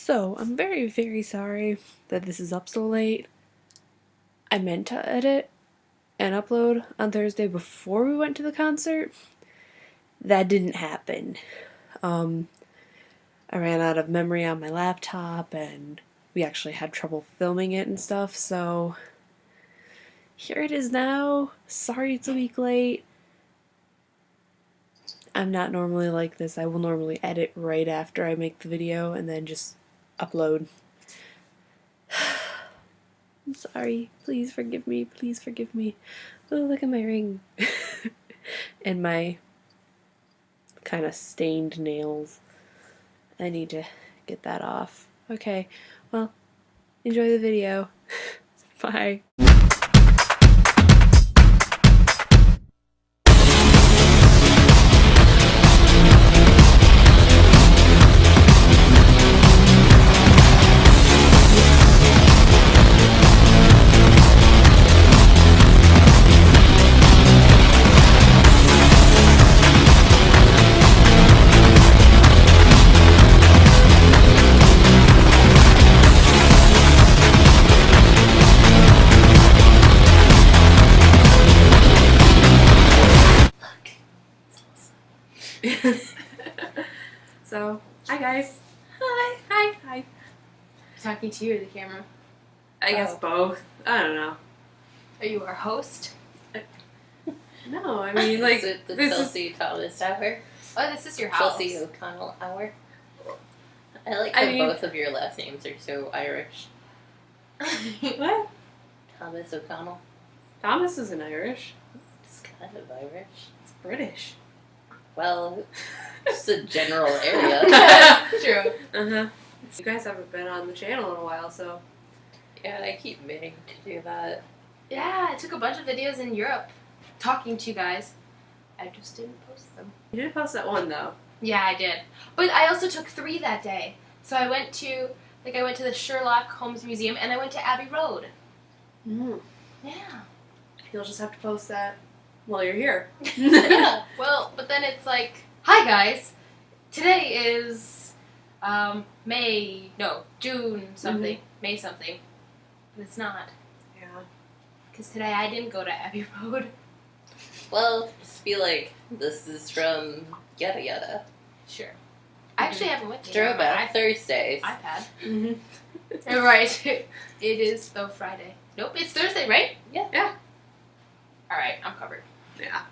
So, I'm very, very sorry that this is up so late. I meant to edit and upload on Thursday before we went to the concert. That didn't happen. I ran out of memory on my laptop and we actually had trouble filming it and stuff, so here it is now. Sorry it's a week late. I'm not normally like this. I will normally edit right after I make the video and then just upload. I'm sorry. Please forgive me. Please forgive me. Oh, look at my ring. And my kind of stained nails. I need to get that off. Okay, well, enjoy the video. Bye. So, hi guys. Hi. Hi. Hi. I'm talking to you or the camera? I guess both. I don't know. Are you our host? No, I mean, like, Is it the this Chelsea Thomas hour? Oh, this is your house. Chelsea O'Connell hour? I like how both of your last names are so Irish. What? Thomas O'Connell. Thomas isn't Irish. It's kind of Irish. It's British. Well, it's a general area. That's true. Uh-huh. You guys haven't been on the channel in a while, so... Yeah, I keep meaning to do that. Yeah, I took a bunch of videos in Europe talking to you guys. I just didn't post them. You didn't post that one, though. Yeah, I did. But I also took 3 that day. So I went to the Sherlock Holmes Museum and I went to Abbey Road. Mm. Yeah. You'll just have to post that while you're here. Yeah. Well, but then it's like, hi guys. Today is June something. May something. But it's not. Yeah. Because today I didn't go to Abbey Road. Well, just be like, this is from yada yada. Sure. I actually haven't went to Throwback Thursdays. iPad. Mm-hmm. Right. It is though Friday. Nope, it's Thursday, right? Yeah. Yeah. Alright, I'm covered. Yeah.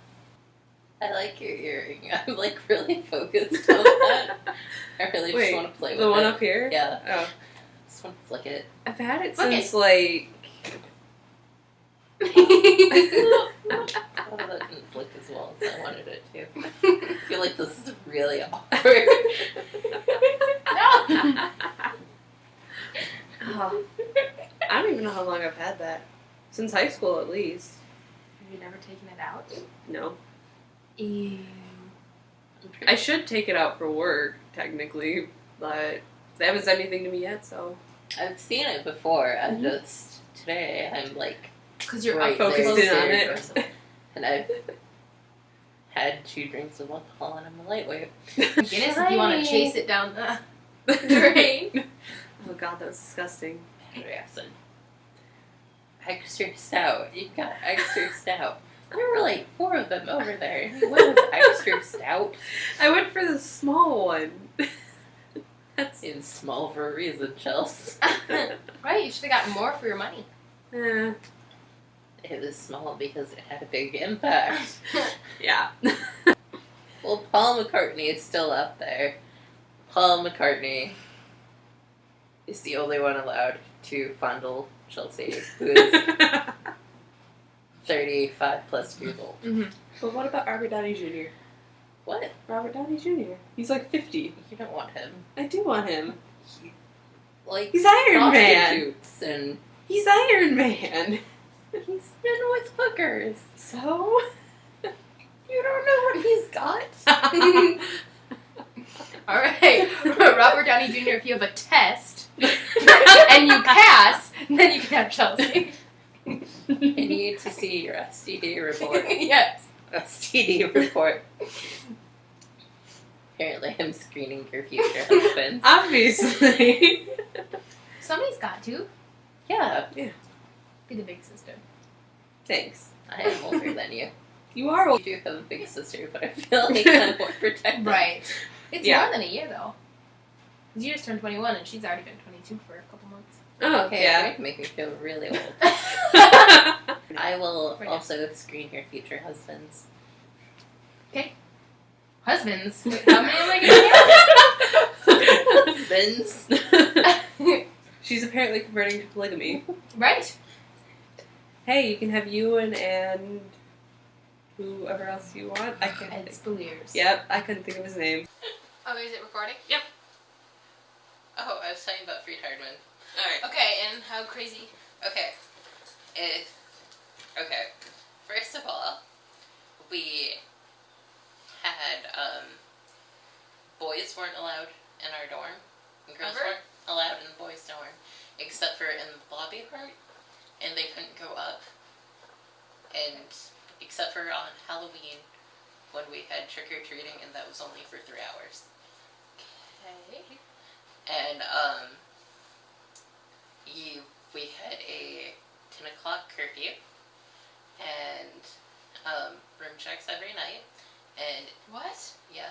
I like your earring. I'm like really focused on that. I really Wait, just want to play with it. The one up here? Yeah. Oh. Just want to flick it. I've had it Flick since, it. like... Oh, that didn't flick as well as I wanted it to. I feel like this is really awkward. No! Oh. I don't even know how long I've had that. Since high school, at least. Have you never taken it out? No. Ew. I should take it out for work, technically, but they haven't said anything to me yet, so... I've seen it before. I'm just today. I'm like Because you're right focused there. in on it. And I've had 2 drinks of alcohol and I'm a lightweight. Guinness if you want to chase it down the drain. Oh god, that was disgusting. Battery acid. Extra stout. You've got extra stout. There were like 4 of them over there. What is extra stout? I went for the small one. That's... It's small for a reason, Chelsea. Right, you should have gotten more for your money. It was small because it had a big impact. Yeah. Well, Paul McCartney is still up there. Paul McCartney is the only one allowed to fondle Chelsea, who is 35 plus years old. Mm-hmm. But what about Robert Downey Jr.? What? Robert Downey Jr. He's like 50. You don't want him. I do want him. Like, He's Iron Man. prostitutes and He's Iron Man. he's been with hookers. So? You don't know what he's got? Alright, Robert Downey Jr., if you have a test and you pass, then you can have Chelsea. I need to see your STD report. Yes. STD report. Apparently, I'm screening your future husband. Obviously. Somebody's got to. Yeah, Be the big sister. Thanks. I am older than you. You are You do have a big sister, but I feel like I'm more protected. Right. It's Yeah. more than a year, though. 'Cause you just turned 21, and she's already been 22 for a couple months. Oh, Okay, yeah. you make me feel really old. I will Right. also screen your future husbands. Husbands? Wait, how many am I Husbands? gonna get? She's apparently converting to polygamy. Right. Hey, you can have you and whoever else you want. I can't It's think. Beliers. Yep, I couldn't think of his name. Oh, is it recording? Oh, I was talking about Freed Hardman. Alright. Okay, and how crazy? Okay. Okay. First of all, we had, boys weren't allowed in our dorm. And girls Ever? weren't allowed in the boys' dorm. Except for in the lobby part. And they couldn't go up. And, except for on Halloween, when we had trick-or-treating, and that was only for 3 hours. Okay. And, we had a 10 o'clock curfew, and, room checks every night, and, What? yeah,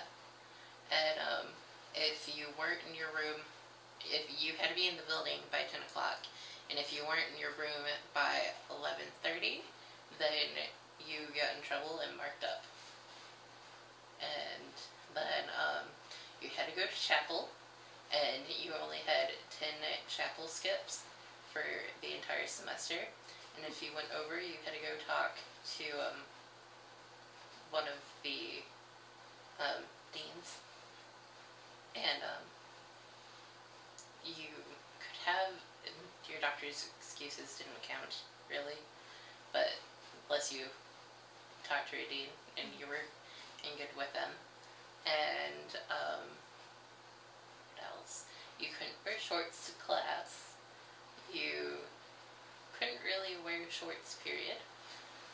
and, if you weren't in your room, if you had to be in the building by 10 o'clock, and if you weren't in your room by 11:30, then you got in trouble and marked up. And then, you had to go to chapel, and you only had 10 chapel skips for the entire semester. And if you went over, you had to go talk to one of the deans. And you could have, your doctor's excuses didn't count, really. But unless you talked to a dean and you were in good with them. And what else? You couldn't wear shorts to class. You couldn't really wear shorts, period.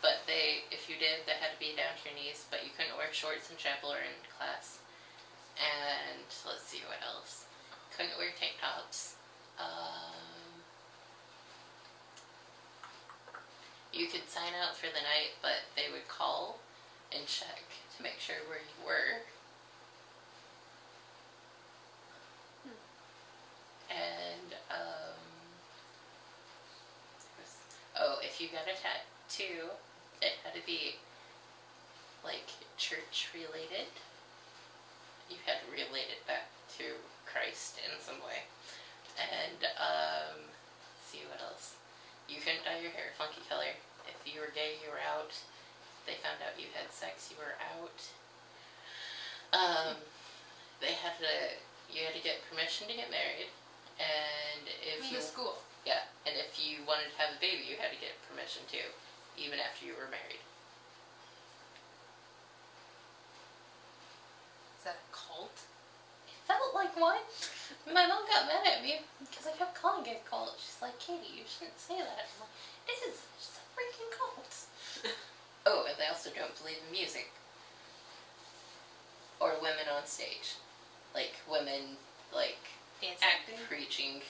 But if you did, they had to be down to your knees, but you couldn't wear shorts in chapel or in class. And let's see what else. Couldn't wear tank tops. You could sign out for the night, but they would call and check to make sure where you were. And, if you got a tattoo, it had to be, like, church related. You had to relate it back to Christ in some way. And, let's see what else. You couldn't dye your hair a funky color. If you were gay, you were out. If they found out you had sex, you were out. You had to get permission to get married. And if In the school. Yeah, and if you wanted to have a baby, you had to get permission too, even after you were married. Is that a cult? It felt like one. My mom got mad at me because I kept calling it a cult. She's like, Katie, you shouldn't say that. I'm like, it is. It's just a freaking cult. Oh, and they also don't believe in music. Or women on stage. Like, women, like, Dancing. preaching.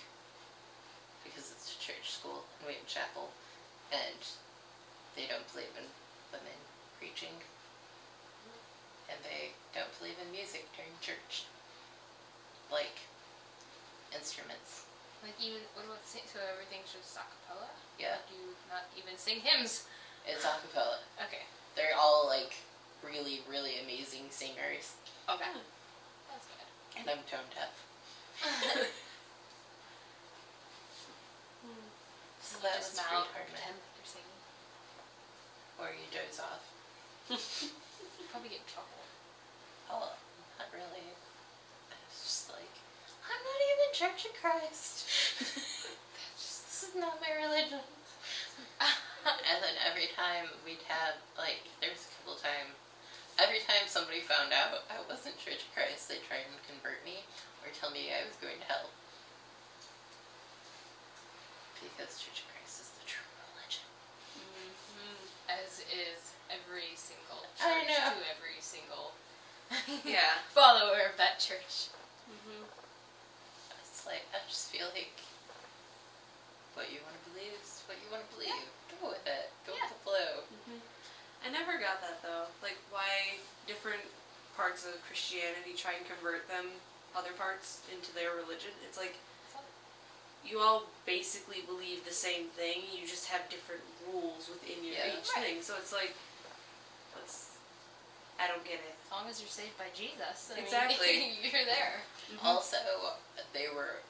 Because it's a church school and we have chapel. And they don't believe in women preaching. And they don't believe in music during church. Like, instruments. Like even, what about sing, so everything's just a cappella? Yeah. Like you not even sing hymns? It's a cappella. Okay. They're all, like, really, really amazing singers. Okay. That's good. And I'm tone deaf. So You that just was mouth Freed or Hardman. pretend that you're singing. Or you doze off. You probably get in trouble. Oh, not really. It's just like, I'm not even Church of Christ. This is not my religion. And then every time we'd have, like, there's a couple times, every time somebody found out I wasn't Church of Christ, they'd try and convert me or tell me I was going to hell. Because Church of Christ is the true religion. Mm-hmm. As is every single I church know. to every single Yeah. follower of that church. It's like, I just feel like what you want to believe is what you want to believe. Yeah. Go with it. Go Yeah. with the flow. I never got that though. Like why different parts of Christianity try and convert them, other parts, into their religion. It's like you all basically believe the same thing. You just have different rules within your Yeah. each thing. So it's like, I don't get it. As long as you're saved by Jesus, I Exactly. mean, you're there. Also, there were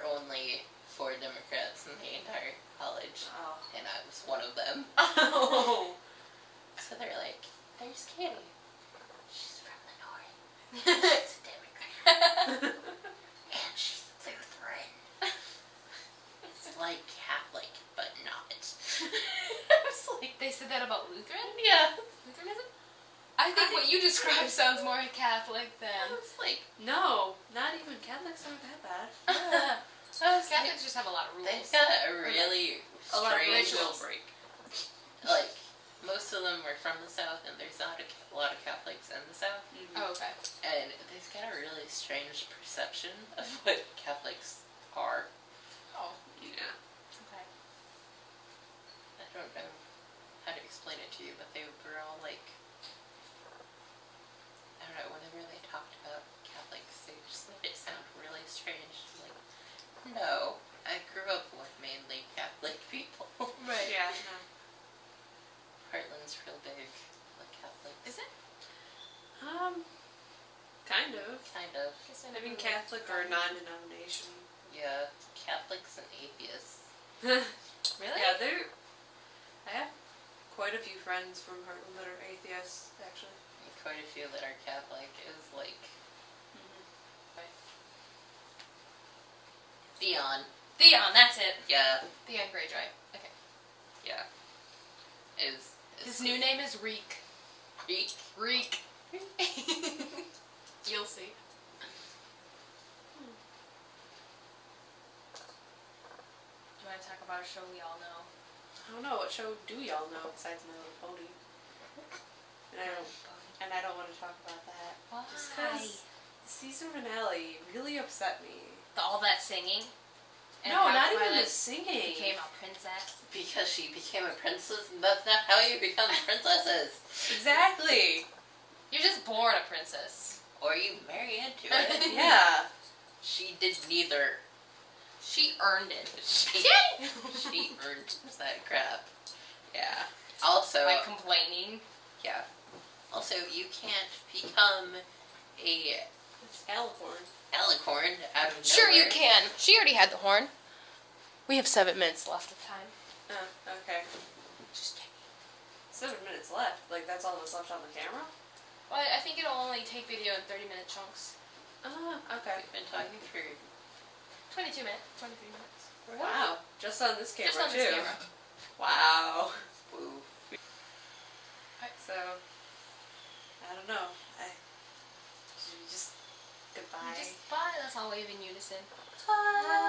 only 4 Democrats in the entire college, Oh. and I was one of them. Oh. So they're like, "There's Kitty. She's from the north. She's a Democrat, and she's Lutheran. It's like Catholic, but not." I was like, They said that about Lutheran? "Yeah." Lutheranism? I think what you described sounds more Catholic I than... was like, No, not even Catholics aren't that bad. Catholics just have a lot of rules. they've got a really A lot of strange rituals break. like, most of them are from the South, and there's not a lot of Catholics in the South. Oh, okay. And they've got a really strange perception of what Catholics are. Oh, Yeah. okay. I don't know how to explain it to you, but they were all like, I don't know, whenever they talked about Catholics, they just made it sound really strange. Like, no, I grew up with mainly Catholic people. Right. Yeah. Heartland's real big, like Catholics. Is it? Kind of. Kind of. I mean, Catholic or non-denomination. Yeah, Catholics and atheists. Really? Yeah, I have quite a few friends from Heartland that are atheists, actually. And quite a few that are Catholic is like Theon. Theon, that's it. Yeah, Theon Greyjoy. Okay. yeah. Is His new name is Reek. Greek. Reek. You'll see. Do you want to talk about a show we all know? I don't know, what show do y'all know besides My Little Pony? And I don't want to talk about that. Why? Just because the season finale really upset me. All that singing? And No, how not even the Twilight singing. became a princess? Because she became a princess, and that's not how you become princesses. Exactly. You're just born a princess. Or you marry into it. Yeah. She did neither. She earned it. She earned that crap. Yeah. Also, By complaining. yeah. Also, you can't become a It's Alicorn. alicorn out of nowhere. Sure you can. She already had the horn. We have 7 minutes left of time. Okay. Just checking. 7 minutes left. Like, that's all that's left on the camera? Well, I think it'll only take video in 30-minute chunks. Okay. We've been talking for 22 minutes. 23 minutes. Wow. Just on this camera, Just on too. this camera. Wow. woo. So, I don't know. Should we just goodbye? Just bye. Let's all wave in unison. Bye.